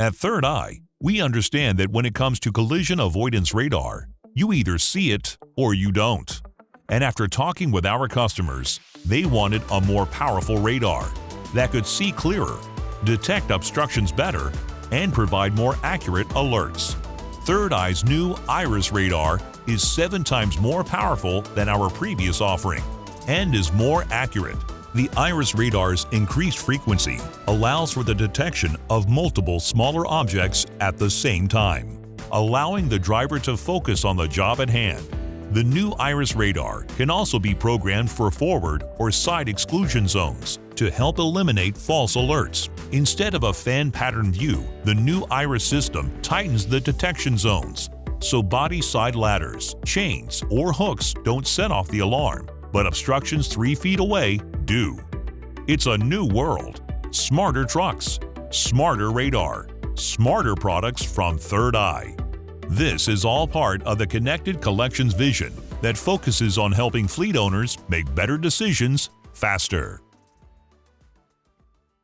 At Third Eye, we understand that when it comes to collision avoidance radar, you either see it or you don't. And after talking with our customers, they wanted a more powerful radar that could see clearer, detect obstructions better, and provide more accurate alerts. Third Eye's new Iris radar is 7 times more powerful than our previous offering and is more accurate. The Iris radar's increased frequency allows for the detection of multiple smaller objects at the same time, allowing the driver to focus on the job at hand. The new Iris radar can also be programmed for forward or side exclusion zones to help eliminate false alerts. Instead of a fan pattern view, the new Iris system tightens the detection zones, so body side ladders, chains, or hooks don't set off the alarm, but obstructions 3 feet away do. It's a new world. Smarter trucks, smarter radar, smarter products from Third Eye. This is all part of the Connected Collections vision that focuses on helping fleet owners make better decisions faster.